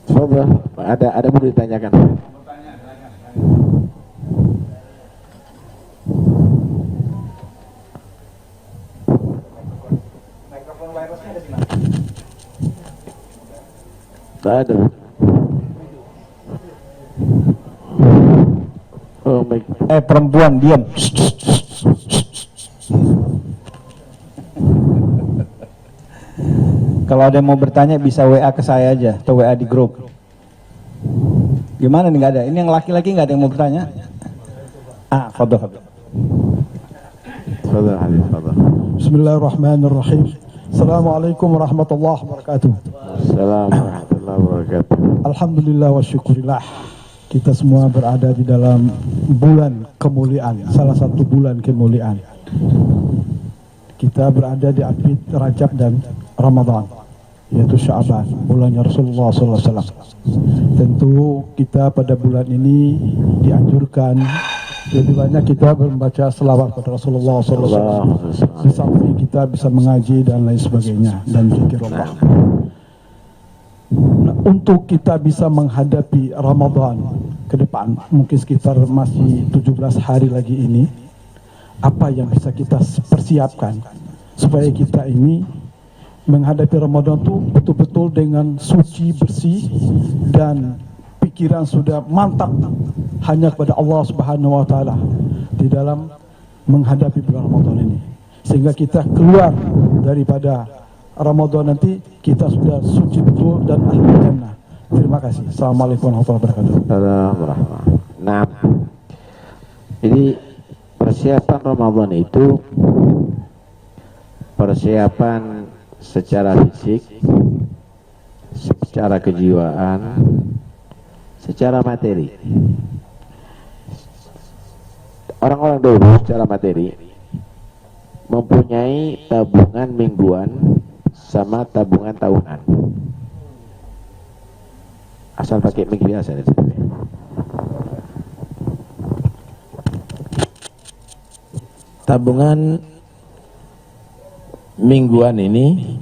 Coba ada mau ditanyakan? Tak ada. Oh, baik. Perempuan diam. Kalau ada yang mau bertanya bisa WA ke saya aja atau WA di grup. Gimana nih, nggak ada? Ini yang laki-laki nggak ada yang mau bertanya? Fadhol. Fadhol Habib, fadhol. Bismillahirrahmanirrahim. Assalamualaikum warahmatullahi wabarakatuh. Assalamualaikum warahmatullahi wabarakatuh. Alhamdulillah wa syukurillah. Kita semua berada di dalam bulan kemuliaan, salah satu bulan kemuliaan. Kita berada di akhir Rajab dan Ramadan, yaitu Sya'ban, bulannya Rasulullah SAW. Tentu kita pada bulan ini dianjurkan lebih banyak kita membaca selawat pada Rasulullah SAW. Di samping kita bisa mengaji dan lain sebagainya dan zikirullah. Nah, untuk kita bisa menghadapi Ramadan ke depan, mungkin sekitar masih 17 hari lagi ini, apa yang bisa kita persiapkan supaya kita ini menghadapi Ramadan itu betul-betul dengan suci, bersih, dan pikiran sudah mantap hanya kepada Allah Subhanahu wa Ta'ala di dalam menghadapi bulan Ramadan ini, sehingga kita keluar daripada Ramadan nanti kita sudah suci betul dan ahli jannah. Terima kasih. Assalamualaikum warahmatullahi wabarakatuh. Assalamualaikum. Nah, jadi persiapan Ramadan itu persiapan secara fisik, secara kejiwaan, secara materi. Orang-orang dulu secara materi mempunyai tabungan mingguan sama tabungan tahunan. Asal pakai minggu biasa nih. Tabungan mingguan ini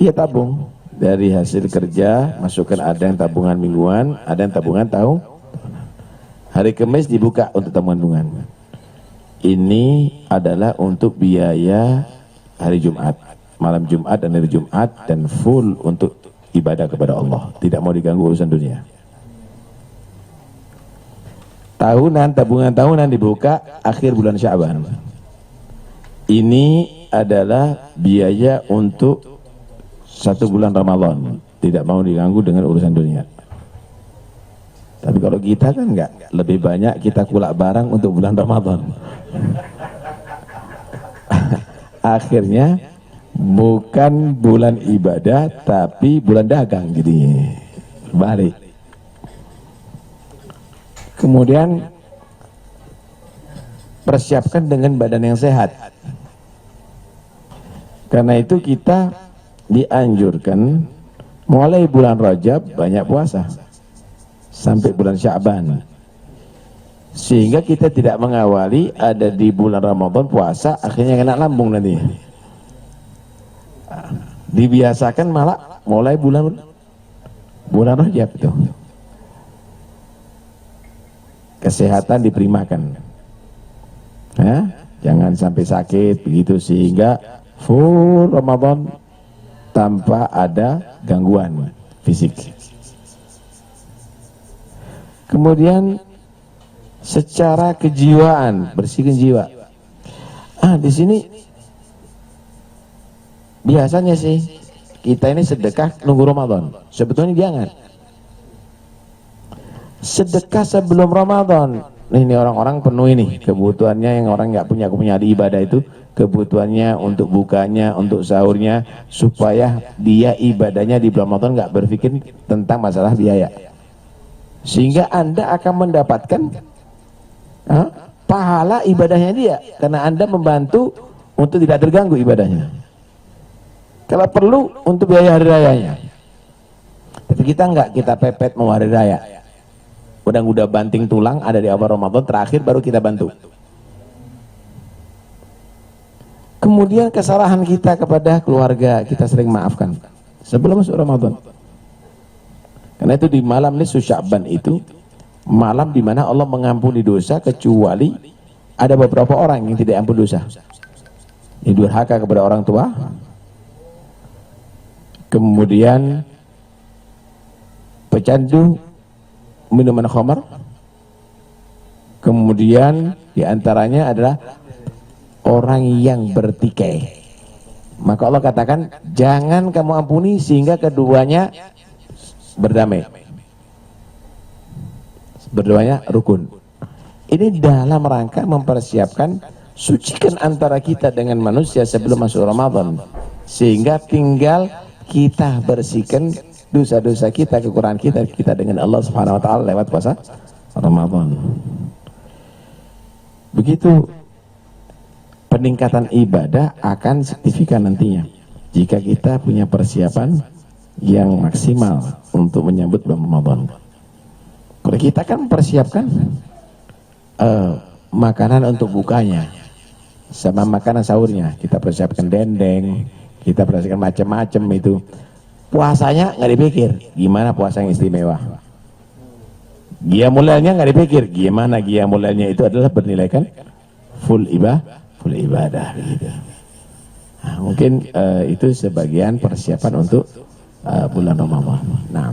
ia tabung dari hasil kerja, masukkan, ada yang tabungan mingguan, ada yang tabungan tahunan. Hari Kamis dibuka untuk tabungan. Ini adalah untuk biaya hari Jumat, malam Jumat dan hari Jumat, dan full untuk ibadah kepada Allah, tidak mau diganggu urusan dunia. Tahunan, tabungan tahunan dibuka akhir bulan Sya'ban. Ini adalah biaya untuk 1 bulan Ramadan, tidak mau diganggu dengan urusan dunia. Tapi kalau kita kan enggak, lebih banyak kita kulak barang untuk bulan Ramadan. Akhirnya bukan bulan ibadah tapi bulan dagang, jadi balik. Kemudian persiapkan dengan badan yang sehat. Karena itu kita dianjurkan mulai bulan Rajab banyak puasa sampai bulan Sya'ban, sehingga kita tidak mengawali ada di bulan Ramadan puasa akhirnya kena lambung nanti. Dibiasakan malah mulai bulan Rajab itu. Kesehatan diprimakan, ya, jangan sampai sakit begitu, sehingga full Ramadan tanpa ada gangguan fisik. Kemudian secara kejiwaan, bersihkan jiwa. Di sini biasanya sih kita ini sedekah nunggu Ramadan. Sebetulnya jangan. Sedekah sebelum Ramadan. Ini orang-orang penuh ini kebutuhannya, yang orang nggak punya di ibadah itu, kebutuhannya untuk bukanya, untuk sahurnya, supaya dia ibadahnya di bulan Ramadan nggak berpikir tentang masalah biaya, sehingga Anda akan mendapatkan pahala ibadahnya dia, karena Anda membantu untuk tidak terganggu ibadahnya. Kalau perlu untuk biaya hari rayanya, tapi kita enggak, kita pepet mau hari raya, udah banting tulang ada di awal Ramadan, terakhir baru kita bantu. Kemudian kesalahan kita kepada keluarga kita sering maafkan sebelum masuk Ramadan. Karena itu di malam nisfu Sya'ban itu malam di mana Allah mengampuni dosa, kecuali ada beberapa orang yang tidak ampun dosa. Yang durhaka kepada orang tua, kemudian pecandu minuman khamar, kemudian diantaranya adalah orang yang bertikai. Maka Allah katakan jangan kamu ampuni sehingga keduanya berdamai, berdoanya rukun. Ini dalam rangka mempersiapkan, sucikan antara kita dengan manusia sebelum masuk Ramadan, sehingga tinggal kita bersihkan dosa-dosa kita, kekurangan kita dengan Allah Subhanahu wa taala lewat puasa Ramadan. Begitu peningkatan ibadah akan signifikan nantinya jika kita punya persiapan yang maksimal untuk menyambut bulan Ramadan. Kalau kita kan mempersiapkan makanan untuk bukanya sama makanan sahurnya, kita persiapkan dendeng, kita persiapkan macam-macam itu. Puasanya nggak dipikir gimana puasa yang istimewa. Qiyamulailnya nggak dipikir gimana qiyamulailnya, itu adalah bernilaikan full ibadah gitu. Nah, mungkin itu sebagian persiapan untuk bulan Ramadan. Nah.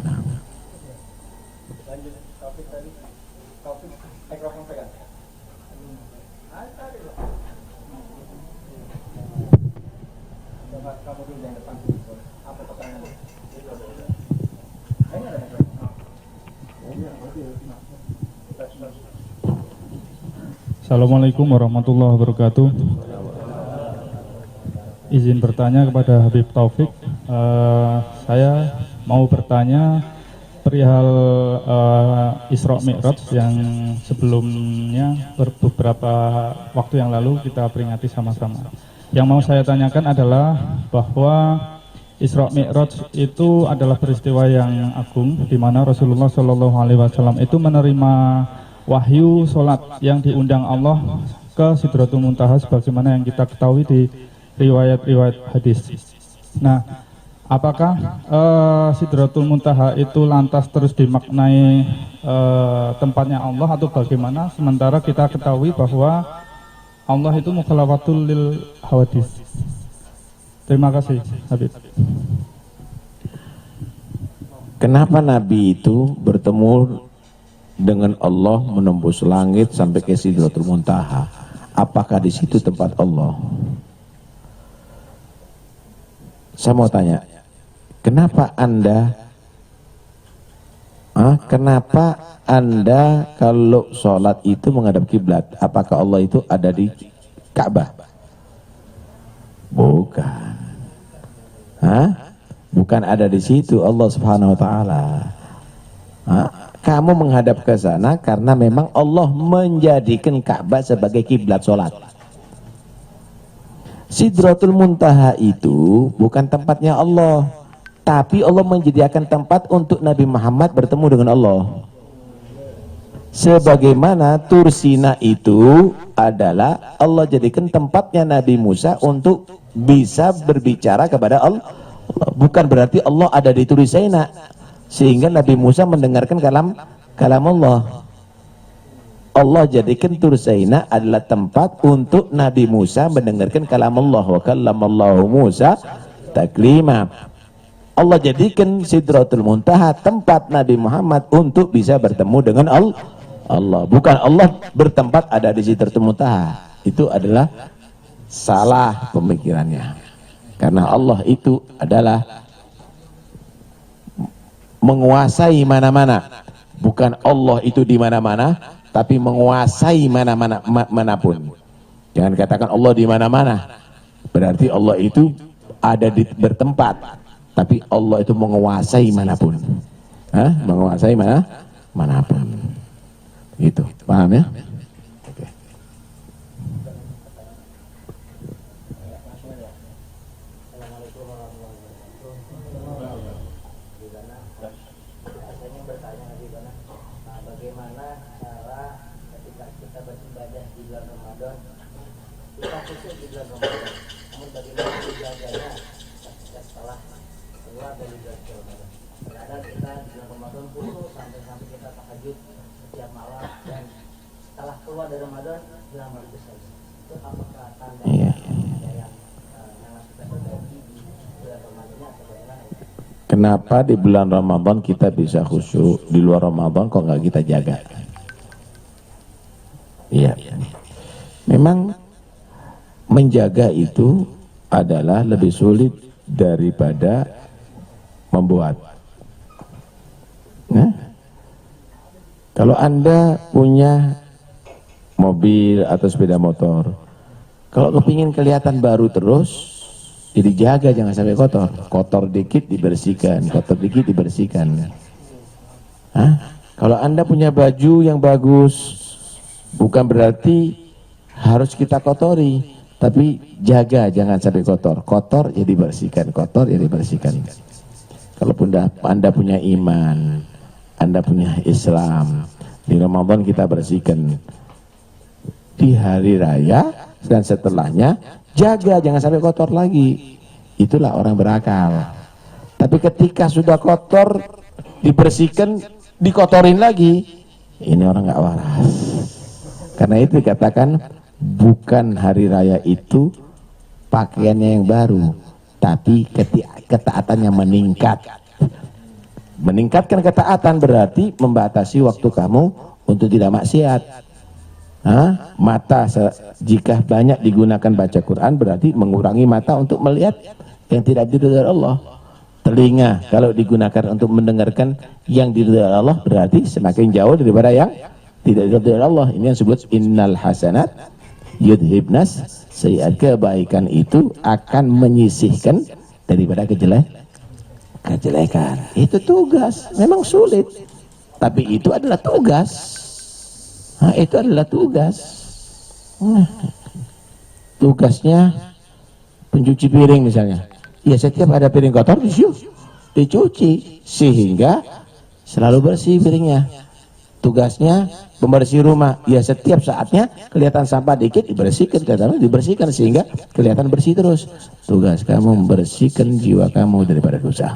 Assalamualaikum warahmatullahi wabarakatuh. Izin bertanya kepada Habib Taufik. Saya mau bertanya perihal Isra Mi'raj yang sebelumnya beberapa waktu yang lalu kita peringati sama-sama. Yang mau saya tanyakan adalah bahwa Isra Mi'raj itu adalah peristiwa yang agung di mana Rasulullah SAW itu menerima wahyu solat yang diundang Allah ke Sidratul Muntaha sebagaimana yang kita ketahui di riwayat-riwayat hadis. Nah, apakah Sidratul Muntaha itu lantas terus dimaknai tempatnya Allah atau bagaimana, sementara kita ketahui bahwa Allah itu mukhalafatul lil hawadis. Terima kasih, Habib. Kenapa Nabi itu bertemu dengan Allah menembus langit sampai ke Sidratul Muntaha? Apakah di situ tempat Allah? Saya mau tanya, kenapa Anda kalau sholat itu menghadap kiblat? Apakah Allah itu ada di Ka'bah? Bukan. Bukan ada di situ Allah Subhanahu wa taala. Kamu menghadap ke sana karena memang Allah menjadikan Ka'bah sebagai kiblat sholat. Sidratul Muntaha itu bukan tempatnya Allah, tapi Allah menyediakan tempat untuk Nabi Muhammad bertemu dengan Allah. Sebagaimana Tursina itu adalah Allah jadikan tempatnya Nabi Musa untuk bisa berbicara kepada Allah. Bukan berarti Allah ada di Turisina sehingga Nabi Musa mendengarkan kalam Allah. Allah jadikan Tursaina adalah tempat untuk Nabi Musa mendengarkan kalam Allah. Wa kallamallahu Musa taklima. Allah jadikan Sidratul Muntaha tempat Nabi Muhammad untuk bisa bertemu dengan Allah. Bukan Allah bertempat ada di Sidratul Muntaha. Itu adalah salah pemikirannya. Karena Allah itu adalah menguasai mana-mana. Bukan Allah itu di mana-mana, tapi menguasai manapun. Jangan katakan Allah di mana-mana. Berarti Allah itu ada bertempat, tapi Allah itu menguasai manapun. Menguasai manapun. Gitu. Paham ya? Oke. Bagaimana cara ketika kita beribadah di bulan Ramadan, kita khusus di bulan Ramadan, namun bagaimana ibadahnya ketika setelah keluar dari bulan Ramadan? Kadang kita di bulan Ramadan khusus sampai kita tahajud setiap malam, dan setelah keluar dari Ramadan hilang begitu saja. Itu apakah tanda Iya. yang harus kita perbaiki di bulan Ramadan atau bagaimana? Kenapa di bulan Ramadan kita bisa khusyuk, di luar Ramadan kok nggak kita jaga? Iya. Memang menjaga itu adalah lebih sulit daripada membuat. Nah, kalau Anda punya mobil atau sepeda motor, kalau kepingin kelihatan baru terus, jadi jaga jangan sampai kotor. Kotor dikit dibersihkan, kotor dikit dibersihkan. Hah? Kalau Anda punya baju yang bagus, bukan berarti harus kita kotori, tapi jaga jangan sampai kotor. Kotor ya dibersihkan, kotor ya dibersihkan. Kalaupun Anda punya iman, Anda punya Islam, di Ramadan kita bersihkan. Di hari raya dan setelahnya jaga jangan sampai kotor lagi. Itulah orang berakal. Tapi ketika sudah kotor dibersihkan, dikotorin lagi, ini orang nggak waras. Karena itu dikatakan bukan hari raya itu pakaiannya yang baru, tapi ketaatannya meningkat. Meningkatkan ketaatan berarti membatasi waktu kamu untuk tidak maksiat. Mata jika banyak digunakan baca Quran berarti mengurangi mata untuk melihat yang tidak diridhoi Allah. Telinga kalau digunakan untuk mendengarkan yang diridhoi Allah berarti semakin jauh daripada yang tidak diridhoi Allah. Ini yang disebut innal hasanat yudhibnas sayyi'at. Kebaikan itu akan menyisihkan daripada kejelekan. Itu tugas, memang sulit, tapi itu adalah tugas. Itu adalah tugas. Tugasnya pencuci piring misalnya. Ya setiap ada piring kotor dicuci sehingga selalu bersih piringnya. Tugasnya pembersih rumah. Ya setiap saatnya kelihatan sampah dikit dibersihkan sehingga kelihatan bersih terus. Tugas kamu membersihkan jiwa kamu daripada dosa.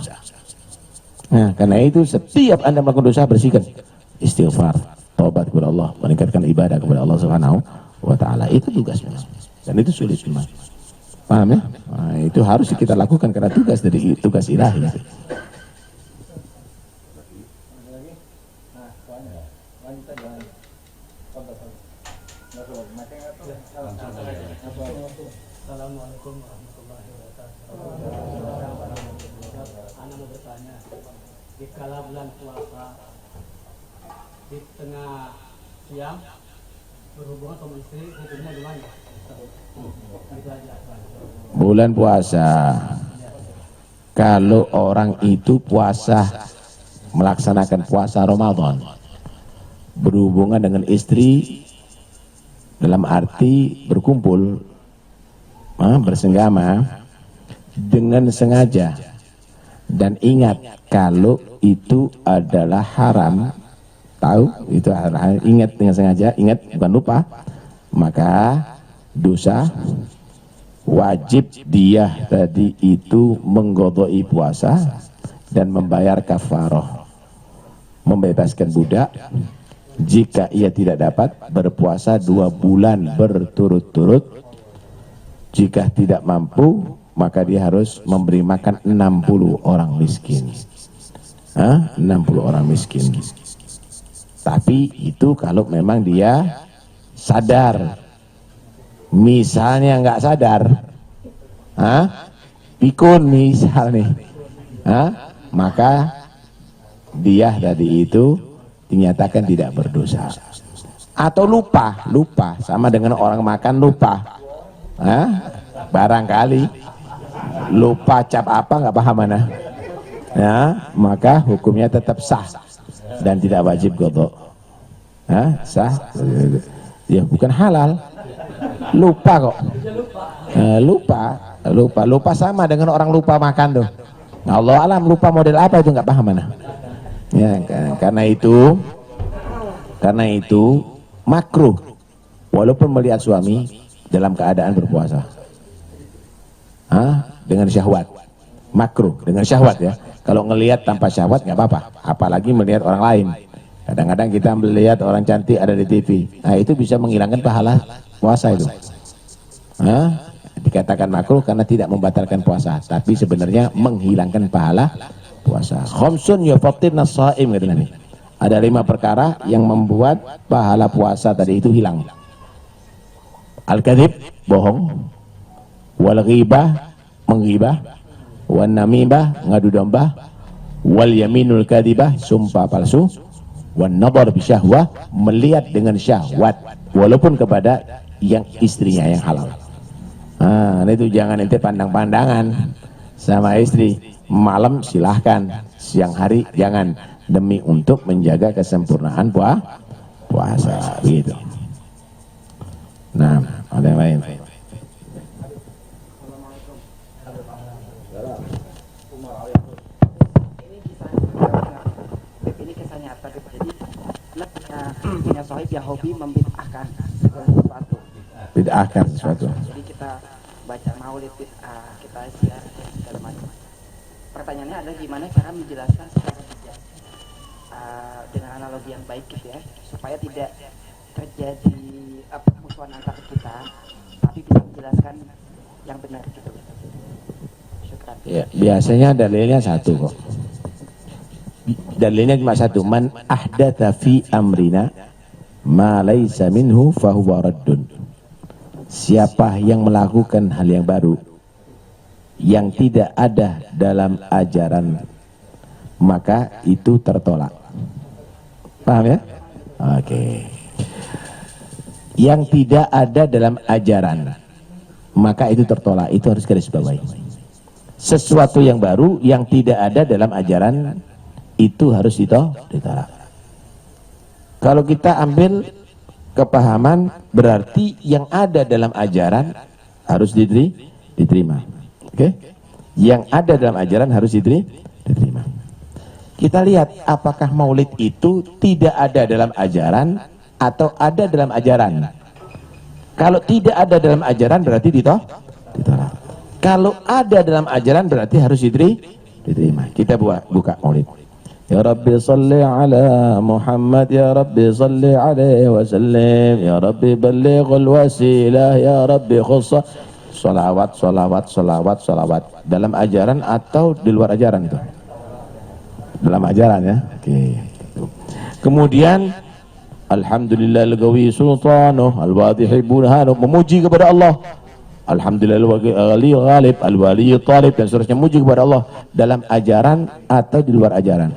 Nah, karena itu setiap Anda melakukan dosa bersihkan. Istighfar, taubat kepada Allah, meningkatkan ibadah kepada Allah Subhanahu wa taala. Itu tugasnya. Dan itu sulit memang. Paham ya? Nah, itu harus kita lakukan karena tugas dari tugas ilahi. Assalamualaikum warahmatullahi wabarakatuh. Ana mau bertanya, di kala bulan puasa di tengah siang berhubungan sama istri hukumnya gimana? Itu aja. Bulan puasa, kalau orang itu puasa melaksanakan puasa Ramadan berhubungan dengan istri dalam arti berkumpul bersenggama dengan sengaja, dan ingat kalau itu adalah haram, tahu itu haram, ingat dengan sengaja, ingat bukan lupa, maka dosa wajib dia tadi itu menggodoi puasa dan membayar kafarah, membebaskan budak jika ia tidak dapat berpuasa 2 bulan berturut-turut. Jika tidak mampu maka dia harus memberi makan 60 orang miskin. 60 orang miskin. Tapi itu kalau memang dia sadar. Misalnya nggak sadar, pikun misal nih, maka dia tadi itu dinyatakan tidak berdosa. Atau lupa sama dengan orang makan lupa. Barangkali lupa cap apa nggak paham mana, maka hukumnya tetap sah dan tidak wajib qadha. Sah, ya bukan halal. Lupa kok. Lupa sama dengan orang lupa makan tuh. Allah alam lupa model apa itu nggak paham mana. Ya, karena itu makruh walaupun melihat suami dalam keadaan berpuasa dengan syahwat, makruh dengan syahwat ya, Kalau ngelihat tanpa syahwat nggak apa-apa, apalagi melihat orang lain. Kadang-kadang kita melihat orang cantik ada di TV, nah itu bisa menghilangkan pahala puasa itu. Dikatakan makruh karena tidak membatalkan puasa, tapi sebenarnya menghilangkan pahala puasa. Khamsun yufattirna shaim, kata Nabi. Ada 5 perkara yang membuat pahala puasa tadi itu hilang. Al-kadzib, bohong. Wal ghibah, menggibah. Wan namimah, ngadu domba. Wal yaminul kadzibah, sumpah palsu. Wan nadhar bi syahwah, melihat dengan syahwat walaupun kepada yang istrinya yang halal. Itu jangan ente pandang-pandangan sama istri. Malam silahkan, siang hari jangan, demi untuk menjaga kesempurnaan puasa gitu. Nah, ada yang lain. Ini kisah nyata gitu. Jadi punya sohib yang hobi membid'ahkan segala sesuatu. Bid'ahkan sesuatu. Jadi kita baca maulid bid'ah, kita siar segala macam. Pertanyaannya adalah gimana cara menjelaskan secara bijak dengan analogi yang baik gitu ya, supaya tidak terjadi permusuhan antar kita, tapi bisa menjelaskan yang benar gitu. Syukran. Ya, biasanya dalilnya satu kok. Dalilnya cuma satu, man ahdatsa fi amrina ma laisa minhu fahuwa raddun. Siapa yang melakukan hal yang baru yang tidak ada dalam ajaran, maka itu tertolak. Paham ya? Oke. Yang tidak ada dalam ajaran, maka itu tertolak. Itu harus garis bawahi. Sesuatu yang baru yang tidak ada dalam ajaran itu harus ditolak. Kalau kita ambil kepahaman, berarti yang ada dalam ajaran harus diterima. Oke? Yang ada dalam ajaran harus diterima. Kita lihat apakah maulid itu tidak ada dalam ajaran atau ada dalam ajaran. Kalau tidak ada dalam ajaran berarti ditolak. Kalau ada dalam ajaran berarti harus diterima. Kita buka maulid. Ya Rabbi salli ala Muhammad, Ya Rabbi salli alaihi wasallim, Ya Rabbi ballighul wasilah, Ya Rabbi khussa. Salawat, salawat, salawat, salawat. Dalam ajaran atau di luar ajaran itu? Dalam ajaran ya. Oke. Kemudian alhamdulillah al-qawi sultanuh al-wadihi burhanuh, memuji kepada Allah. Alhamdulillah al-wali ghalib al-wali talib, dan seterusnya, memuji kepada Allah dalam ajaran atau di luar ajaran.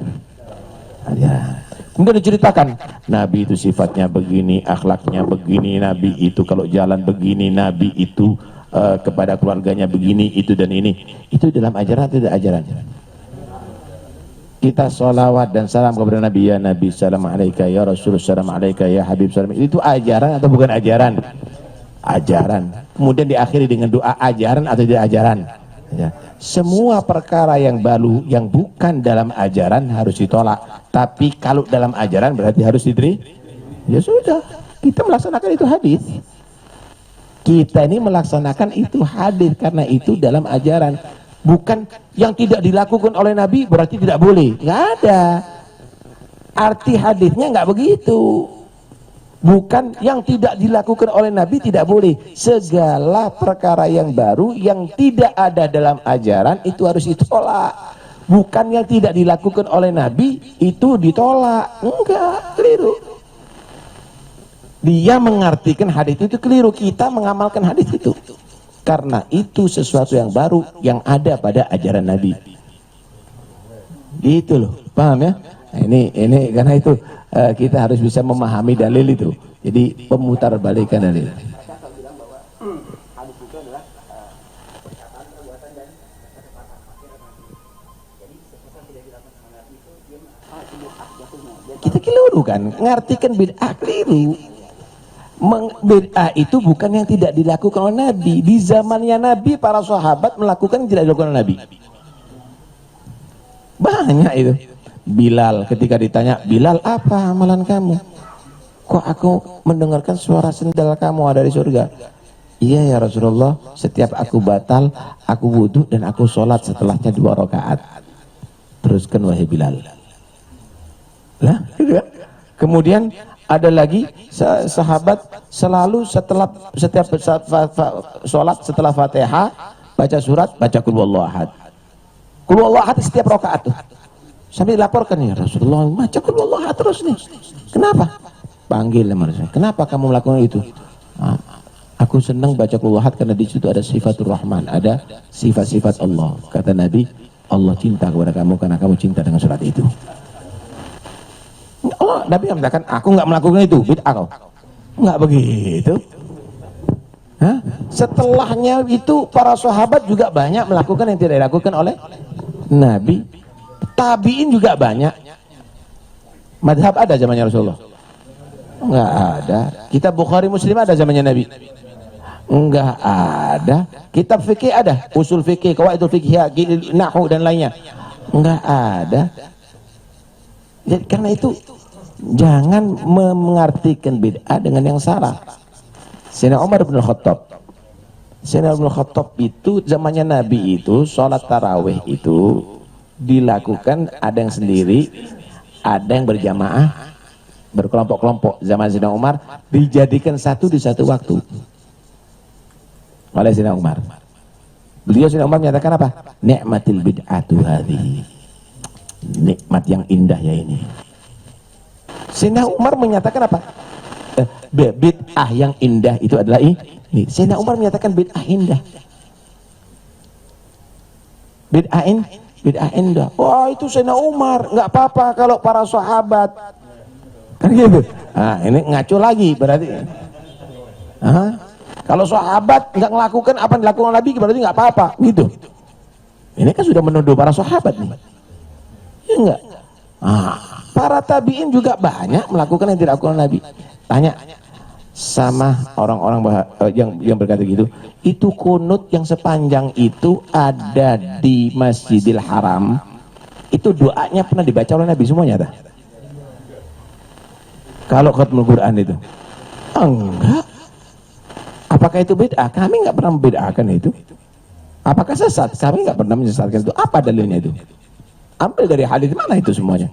Kemudian diceritakan Nabi itu sifatnya begini, akhlaknya begini, Nabi itu kalau jalan begini, Nabi itu kepada keluarganya begini, itu dan ini. Itu dalam ajaran atau tidak ajaran? Kita sholawat dan salam kepada Nabi, ya Nabi salam alaika, ya Rasul salam alaika, ya Habib salam. Itu ajaran atau bukan ajaran? Ajaran. Kemudian diakhiri dengan doa ajaran atau tidak ajaran? Semua perkara yang baru yang bukan dalam ajaran harus ditolak. Tapi kalau dalam ajaran berarti harus diterima. Ya sudah, kita melaksanakan itu hadis. Kita ini melaksanakan itu hadis karena itu dalam ajaran. Bukan yang tidak dilakukan oleh Nabi berarti tidak boleh. Nggak ada. Arti hadisnya nggak begitu. Bukan yang tidak dilakukan oleh Nabi tidak boleh. Segala perkara yang baru yang tidak ada dalam ajaran itu harus ditolak. Bukan yang tidak dilakukan oleh Nabi itu ditolak. Enggak, keliru. Dia mengartikan hadis itu keliru. Kita mengamalkan hadis itu. Karena itu sesuatu yang baru yang ada pada ajaran Nabi. Gitu loh, paham ya? Nah, ini karena itu kita harus bisa memahami dalil itu. Jadi pemutar balikan dalil. Kita keliru kan, ngartikan bid'ah keliru. Bid'ah itu bukan yang tidak dilakukan oleh Nabi. Di zamannya Nabi, para sahabat melakukan yang tidak dilakukan oleh Nabi. Banyak itu. Bilal ketika ditanya, Bilal apa amalan kamu? Kok aku mendengarkan suara sendal kamu ada di surga? Iya ya Rasulullah, setiap aku batal, aku wudhu dan aku sholat setelahnya 2 rakaat. Teruskan wahai Bilal. Lah, gitu kan? Kemudian ada lagi sahabat selalu setiap sholat setelah Fatihah baca surat, baca Qul Huwallahu Ahad. Qul Huwallahu Ahad setiap rakaat tuh. Sampai dilaporkan, ya Rasulullah baca Qul Huwallahu Ahad terus nih. Kenapa? Panggil sama Rasulullah. Kenapa kamu melakukan itu? Aku senang baca Qul Huwallahu Ahad karena di situ ada sifatur Rahman, ada sifat-sifat Allah. Kata Nabi, Allah cinta kepada kamu karena kamu cinta dengan surat itu. Oh, Nabi mengatakan, aku nggak melakukan itu, bid'ah kau. Nggak begitu. Hah? Setelahnya itu para sahabat juga banyak melakukan yang tidak dilakukan oleh Nabi. Tabiin juga banyak. Madhab ada zamannya Rasulullah? Nggak ada. Kitab Bukhari Muslim ada zamannya Nabi? Nggak ada. Kitab fikih ada? Usul fikih, qawaidul fikih, nahwu dan lainnya? Nggak ada. Jadi karena itu jangan mengartikan bid'ah dengan yang salah. Sayyidina Umar bin Khattab. Sayyidina Umar bin Khattab itu zamannya Nabi itu sholat tarawih itu dilakukan ada yang sendiri, ada yang berjamaah, berkelompok-kelompok. Zaman Sayyidina Umar dijadikan satu di satu waktu oleh Sayyidina Umar. Beliau Sayyidina Umar menyatakan apa? Ni'matil bid'atu hadhihi. Nikmat yang indah ya ini. Sayyidina Umar menyatakan apa? Bid'ah yang indah itu adalah ini. Sayyidina Umar menyatakan bid'ah indah. Bid'ah indah. Wah, itu Sayyidina Umar, nggak apa-apa kalau para sahabat. Kan gitu. Nah, ini ngaco lagi berarti. Kalau sahabat nggak melakukan apa yang dilakukan Nabi berarti nggak apa-apa, gitu. Ini kan sudah menuduh para sahabat nih. Ya enggak? Para tabiin juga banyak melakukan yang tidak dilakukan Nabi. Tanya sama orang-orang yang berkata gitu, itu kunut yang sepanjang itu ada di Masjidil Haram, itu doanya pernah dibaca oleh Nabi semuanya tak? Kalau khatmul Quran itu enggak. Apakah itu bid'ah? Kami nggak pernah membid'ahkan itu. Apakah sesat? Kami nggak pernah menyesatkan itu. Apa dalilnya itu? Ambil dari hadis mana itu semuanya?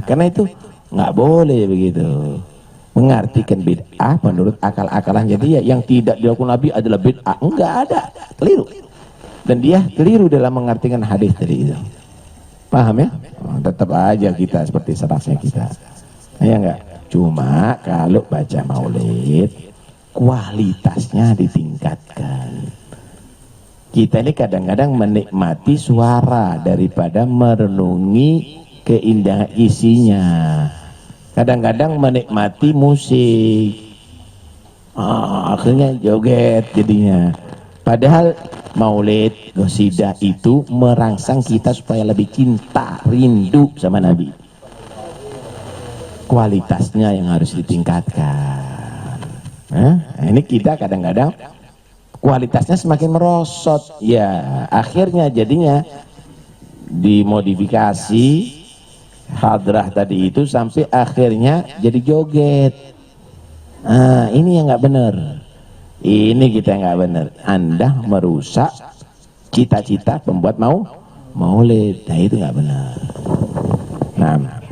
Karena itu nggak boleh begitu mengartikan bid'ah menurut akal-akalan. Jadi ya, yang tidak dilakukan Nabi adalah bid'ah. Enggak ada, keliru. Dan dia keliru dalam mengartikan hadis tadi itu. Paham ya? Tetap aja kita seperti serasnya kita. Ya enggak? Cuma kalau baca maulid kualitasnya ditingkatkan. Kita ini kadang-kadang menikmati suara daripada merenungi keindahan isinya. Kadang-kadang menikmati musik, akhirnya joget jadinya. Padahal maulid, qasidah itu merangsang kita supaya lebih cinta, rindu sama Nabi. Kualitasnya yang harus ditingkatkan. Ini kita kadang-kadang kualitasnya semakin merosot, ya akhirnya jadinya dimodifikasi hadrah tadi itu sampai akhirnya jadi joget. Ini yang nggak benar, ini kita nggak benar. Anda merusak cita-cita pembuat maulid. Nah itu nggak benar. Nah,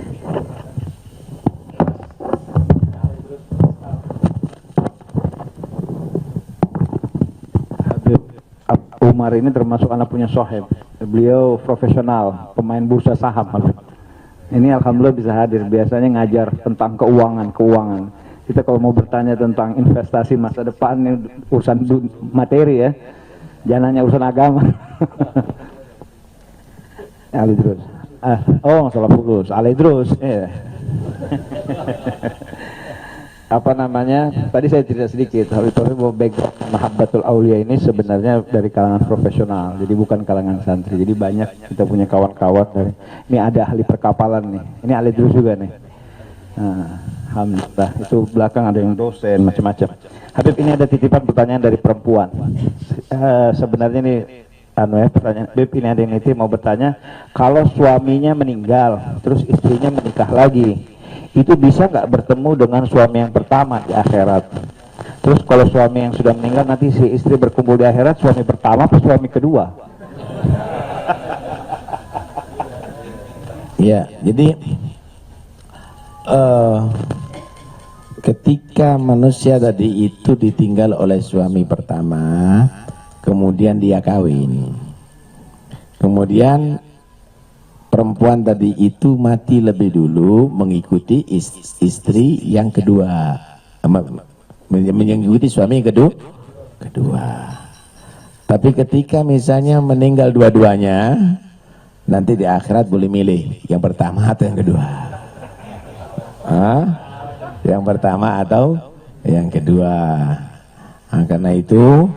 Umar ini termasuk anak punya sohib. Beliau profesional, pemain bursa saham. Ini alhamdulillah bisa hadir. Biasanya ngajar tentang keuangan. Kita kalau mau bertanya tentang investasi masa depan, ini urusan materi ya. Jangan hanya urusan agama. Ali terus. Masalah fulus. Ali terus. Apa namanya, tadi saya cerita sedikit Habib Taufik bahwa background Mahabbatul Aulia ini sebenarnya dari kalangan profesional, jadi bukan kalangan santri. Jadi banyak kita punya kawan-kawan dari, ini ada ahli perkapalan nih, ini ahli terus juga nih. Alhamdulillah, itu belakang ada yang dosen macam-macam. Habib, ini ada titipan pertanyaan dari perempuan. Sebenarnya ini pertanyaan Habib, ini ada yang nitip mau bertanya, kalau suaminya meninggal terus istrinya menikah lagi, itu bisa nggak bertemu dengan suami yang pertama di akhirat? Terus kalau suami yang sudah meninggal nanti si istri berkumpul di akhirat, suami pertama atau suami kedua? Ya, jadi ketika manusia tadi itu ditinggal oleh suami pertama, kemudian dia kawin, kemudian perempuan tadi itu mati lebih dulu mengikuti istri yang kedua, mengikuti suami yang kedua. Tapi ketika misalnya meninggal dua-duanya, nanti di akhirat boleh milih yang pertama atau yang kedua. Yang pertama atau yang kedua. Nah, karena itu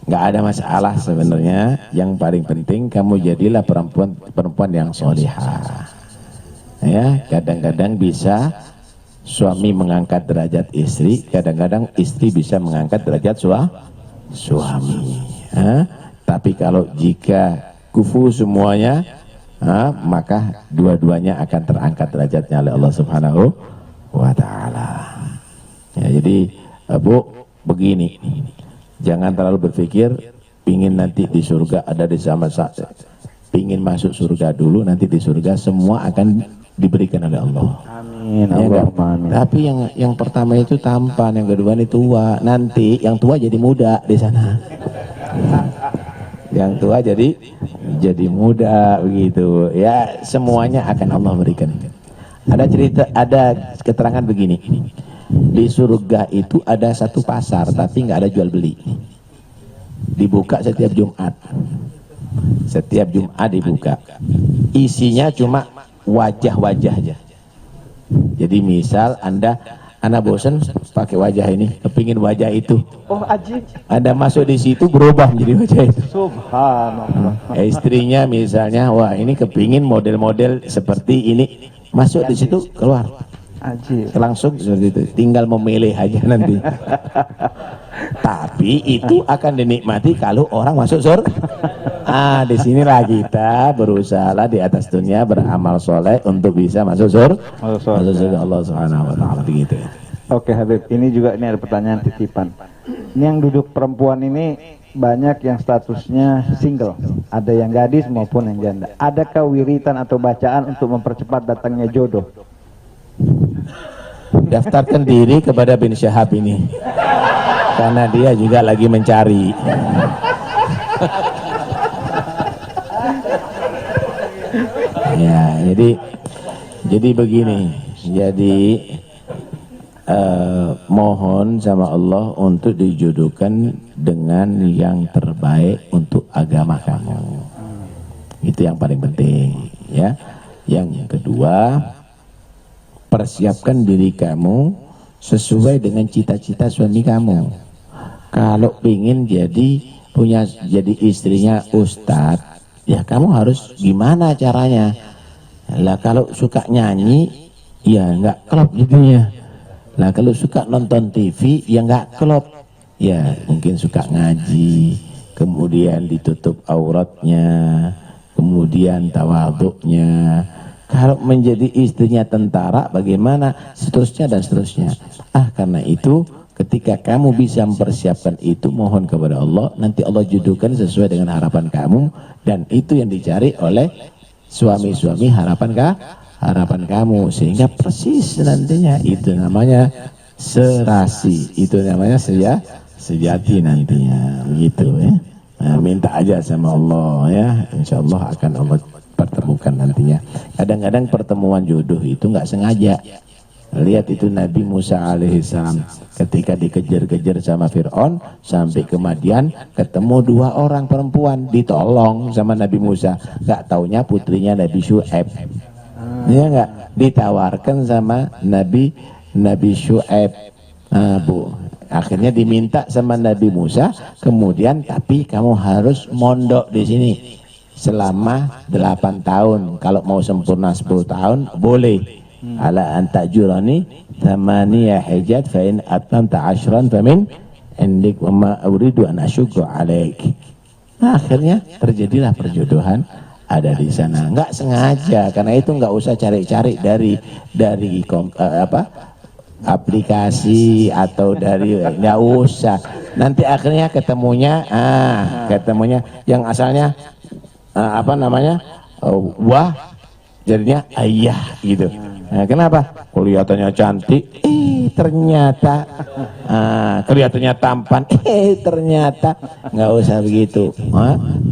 nggak ada masalah sebenarnya. Yang paling penting kamu jadilah perempuan yang sholihah. Ya, kadang-kadang bisa suami mengangkat derajat istri, kadang-kadang istri bisa mengangkat derajat suami. Tapi kalau jika kufu semuanya, maka dua-duanya akan terangkat derajatnya oleh Allah Subhanahu wa Ta'ala. Ya, jadi Bu, begini, jangan terlalu berpikir pingin nanti di surga ada di sama saja. Pingin masuk surga dulu, nanti di surga semua akan diberikan oleh Allah. Amin. Ya, Amin. tapi yang pertama itu tampan, yang kedua ini tua. Nanti yang tua jadi muda di sana. Yang tua jadi muda begitu. Ya, semuanya akan Allah berikan. Ada cerita, ada keterangan begini. Di surga itu ada satu pasar tapi nggak ada jual beli. Dibuka setiap Jumat. Setiap Jumat dibuka. Isinya cuma wajah-wajah aja. Jadi misal Anda bosan pakai wajah ini, kepingin wajah itu. Oh, ajib. Anda masuk di situ berubah menjadi wajah itu. Subhanallah. Istrinya misalnya, wah ini kepingin model-model seperti ini, masuk di situ keluar. Ajib. Langsung seperti itu, tinggal memilih aja nanti. Tapi itu akan dinikmati kalau orang masuk surga. Disinilah kita berusaha di atas dunia beramal soleh untuk bisa masuk surga. Masuk surga Allah Subhanahu wa Ta'ala begitu. Oke Habib, ini juga ini ada pertanyaan titipan. Ini yang duduk perempuan ini banyak yang statusnya single, ada yang gadis maupun yang janda. Adakah wiritan atau bacaan untuk mempercepat datangnya jodoh? Daftarkan diri kepada bin Syahab ini, karena dia juga lagi mencari. Ya, jadi begini. Jadi mohon sama Allah untuk dijodohkan dengan yang terbaik untuk agama kamu. Itu yang paling penting, ya. Yang kedua, persiapkan diri kamu sesuai dengan cita-cita suami kamu. Kalau ingin jadi istrinya ustadz, ya kamu harus gimana caranya. Lah kalau suka nyanyi, ya nggak klop jadinya. Lah kalau suka nonton TV, ya nggak klop. Ya mungkin suka ngaji, kemudian ditutup auratnya, kemudian tawaduknya. Kalau menjadi istrinya tentara bagaimana, seterusnya dan seterusnya. Karena itu ketika kamu bisa mempersiapkan itu, mohon kepada Allah, nanti Allah jodohkan sesuai dengan harapan kamu, dan itu yang dicari oleh suami-suami harapan kamu, sehingga persis nantinya. Itu namanya serasi, itu namanya sejati nantinya, gitu ya. Nah, minta aja sama Allah ya, insya Allah akan Allah pertemukan nantinya. Kadang-kadang pertemuan jodoh itu nggak sengaja. Lihat itu Nabi Musa alaihissalam ketika dikejar-kejar sama Fir'aun sampai ke Madian, ketemu dua orang perempuan, ditolong sama Nabi Musa. Nggak taunya putrinya Nabi Syu'aib. Ya nggak, ditawarkan sama Nabi Syu'aib. Bu, akhirnya diminta sama Nabi Musa, kemudian tapi kamu harus mondok di sini selama 8 tahun. Kalau mau sempurna 10 tahun boleh. Ala anta jurani thamaniya hijat fa in atmamta 10 famin indik wa ma uridu an asyukra alaik. Nah, akhirnya terjadilah perjodohan ada di sana. Enggak sengaja, karena itu enggak usah cari-cari dari aplikasi atau dari, enggak usah. Nanti akhirnya ketemunya yang asalnya wah jadinya ayah gitu. Nah, kenapa? Kelihatannya cantik, ternyata kelihatannya tampan, ternyata nggak usah begitu.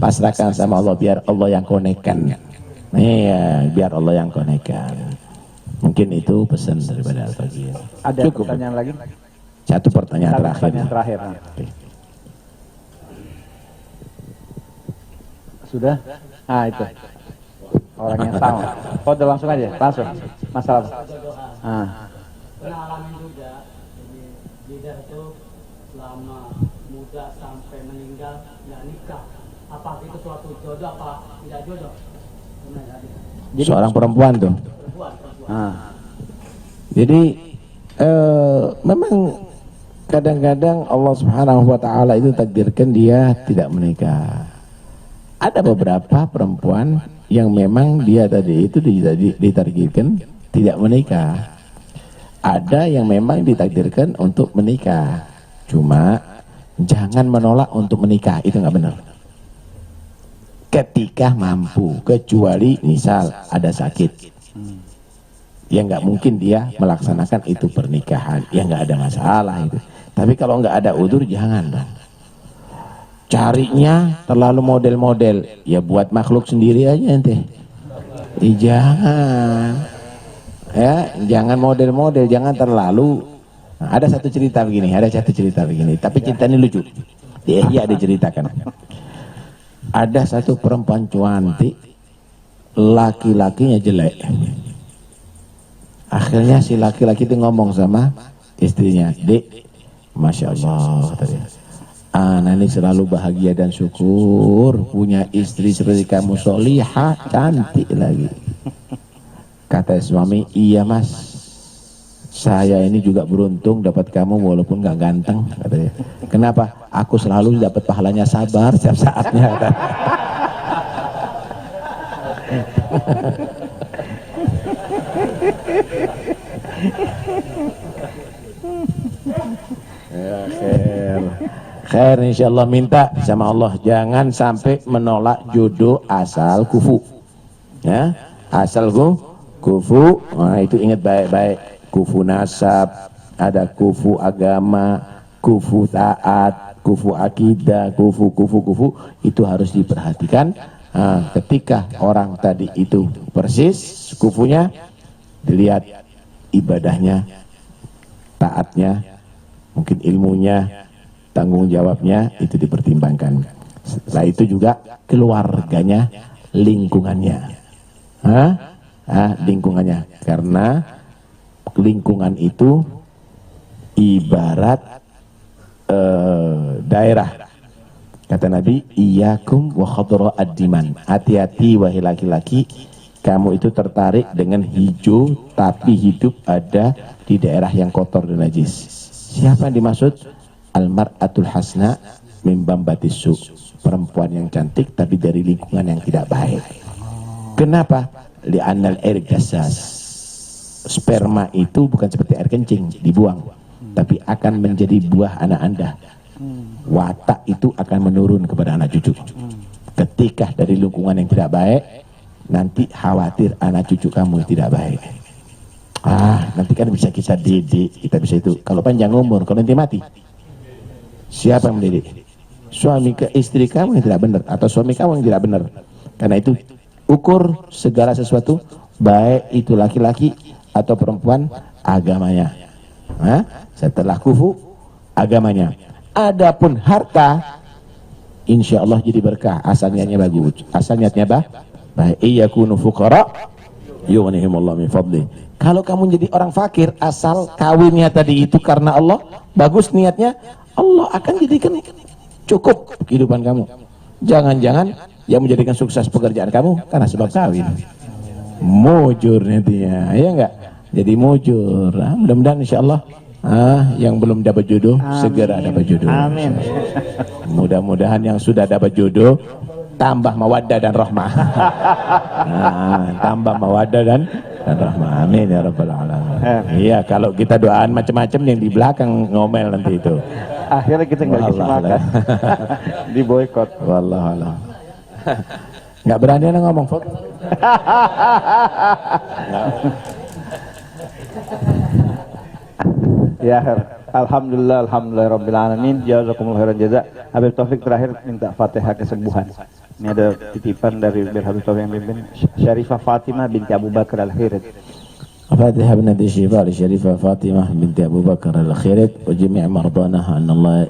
Pasrahkan sama Allah, biar Allah yang konekkan. Iya, biar Allah yang konekkan. Mungkin itu pesan daripada Al-Faqih. Ada Cukup. pertanyaan lagi? Satu pertanyaan Satu terakhir. pertanyaan terakhir. Oke. Sudah? Itu. Orang yang tahu. Oh, udah langsung aja, langsung. Masalah. Pernah alamin juga, jadi lidah itu selama muda sampai meninggal nggak nikah. Apakah itu suatu jodoh apa tidak jodoh? Pernah ada. Seorang perempuan tuh. Perempuan. Jadi memang kadang-kadang Allah Subhanahu wa taala itu takdirkan dia tidak menikah. Ada beberapa perempuan yang memang dia tadi itu ditakdirkan tidak menikah. Ada yang memang ditakdirkan untuk menikah. Cuma jangan menolak untuk menikah, itu nggak benar. Ketika mampu, kecuali misal ada sakit, ya nggak mungkin dia melaksanakan itu pernikahan, ya nggak ada masalah itu. Tapi kalau nggak ada udzur, jangan dong. Carinya terlalu model-model, ya buat makhluk sendiri aja ente. Jangan, ya jangan model-model, jangan terlalu. Nah, ada satu cerita begini, tapi cerita ini lucu. Di Ihya diceritakan. Ada satu perempuan cantik, laki-lakinya jelek. Akhirnya si laki-laki itu ngomong sama istrinya, "Dek, Masya Allah," katanya, "Ana ini selalu bahagia dan syukur punya istri seperti kamu, solihah, cantik lagi." Kata suami, "Iya mas, saya ini juga beruntung dapat kamu walaupun gak ganteng," katanya. "Kenapa? Aku selalu dapat pahalanya sabar setiap saatnya," kata. Ya, khair insyaallah. Minta sama Allah jangan sampai menolak jodoh asal kufu, ya, asal kufu. Nah, itu ingat baik-baik, kufu nasab, ada kufu agama, kufu taat, kufu akidah, kufu itu harus diperhatikan. Ketika orang tadi itu persis kufunya, dilihat ibadahnya, taatnya, mungkin ilmunya, tanggung jawabnya, itu dipertimbangkan. Setelah itu juga keluarganya, lingkungannya, lingkungannya, karena lingkungan itu ibarat daerah. Kata Nabi, "Iyyakum wa khadra ad-diman." Hati-hati wahai laki-laki, kamu itu tertarik dengan hijau tapi hidup ada di daerah yang kotor dan najis. Siapa yang dimaksud? Al-mar'atul hasna min bambatis su'. Perempuan yang cantik tapi dari lingkungan yang tidak baik. Kenapa? Li'annal air gassas. Sperma itu bukan seperti air kencing dibuang, tapi akan menjadi buah anak Anda. Watak itu akan menurun kepada anak cucu. Ketika dari lingkungan yang tidak baik, nanti khawatir anak cucu kamu tidak baik. Nanti kan bisa kita didik, kita bisa itu. Kalau panjang umur, kalau nanti mati, siapa yang mendidik? Suami ke istri kamu yang tidak benar, atau suami kamu yang tidak benar. Karena itu ukur segala sesuatu, baik itu laki-laki atau perempuan, agamanya. Setelah kufu, agamanya. Adapun harta, insya Allah jadi berkah, asal niatnya bagus, asal niatnya baik. Iyakunu fuqara yughnihimullahu min fadli. Kalau kamu jadi orang fakir, asal kawinnya tadi itu karena Allah, bagus niatnya, Allah akan jadikan cukup kehidupan kamu. Jangan-jangan yang menjadikan sukses pekerjaan kamu karena sebab kawin. Mujur nantinya, ya enggak? Jadi mujur. Mudah-mudahan insya Allah yang belum dapat jodoh, amin, segera dapat jodoh. Amin. Mudah-mudahan yang sudah dapat jodoh tambah mawaddah dan rahmah. Tambah mawaddah dan rahmah. Amin ya rabbal alamin. Iya, kalau kita doaan macam-macam yang di belakang ngomel nanti itu. Akhirnya kita nggak bisa makan. Di boykot. Wallahualam. Nggak berani anak ngomong foto. Ya, alhamdulillah, alhamdulillah rabbil alamin. Jazakumullah khairan jaza. Habib Taufik terakhir minta Fatihah kesembuhan. Ini ada titipan dari Habib Taufik yang pimpin, Syarifah Fatimah binti Abu Bakar Al-Khirit. فاتحة بنت الشفاء للشريفة فاطمة بنت أبو بكر الخيرت وجميع مرضانا أن الله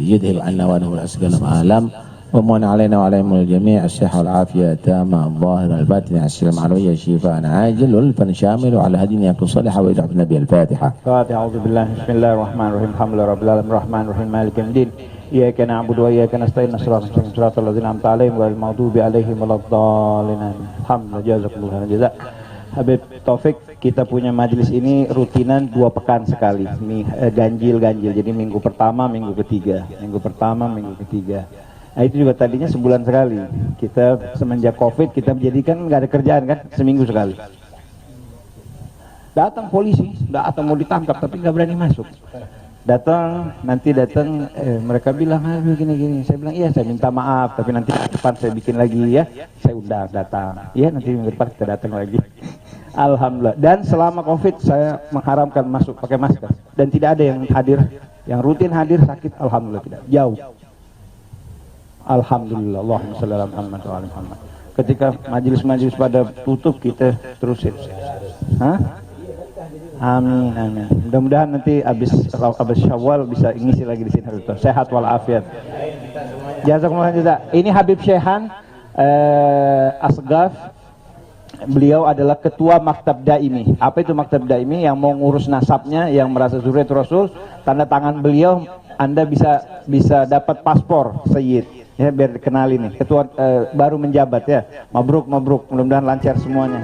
يذهب عنا وعنه الأسقال العالم ومن علينا وعليهم الجميع الصحة والعافية التامة الظاهرة الباطنة السلام علوية شفاء عاجل والفن شامل وعلى هدينا يكون صالحة وإلى النبي الفاتحة. فاتحة. أعوذ بالله بسم الله الرحمن الرحيم الحمد لله رب العالمين الرحمن الرحيم مالك يوم الدين إياك نعبد وإياك نستعين صراط الذين أنعمت عليهم غير المغضوب عليهم ولا الضالين. الحمد لله jazakumullah khairan jaza. Habib Taufik, kita punya majelis ini rutinan 2 pekan sekali, ganjil, jadi minggu pertama, minggu ketiga. Nah itu juga tadinya sebulan sekali. Kita semenjak COVID kita menjadikan nggak ada kerjaan kan, seminggu sekali. Datang polisi, datang mau ditangkap tapi nggak berani masuk. Datang mereka bilang gini. Saya bilang iya, saya minta maaf tapi nanti minggu depan saya bikin lagi ya. Saya undang datang. Iya nanti minggu depan kita datang lagi. Alhamdulillah. Dan selama COVID saya mengharamkan masuk pakai masker dan tidak ada yang hadir, yang rutin hadir sakit. Alhamdulillah tidak. Jauh. Alhamdulillah. Allahumma shalli ala Muhammad wa ala Muhammad. Ketika majelis-majelis pada tutup kita terusin. Amin, amin. Mudah-mudahan nanti habis Syawal bisa ngisi lagi di sini. Sehat walafiat. Jazakumullah jaza. Ini Habib Syekhan Asgaf. Beliau adalah ketua Maktab Daimi. Apa itu Maktab Daimi? Yang mau ngurus nasabnya, yang merasa zuriat Rasul, tanda tangan beliau, Anda bisa dapat paspor Sayyid. Ya, biar dikenali nih. Ketua baru menjabat ya. Mabruk, mudah-mudahan lancar semuanya.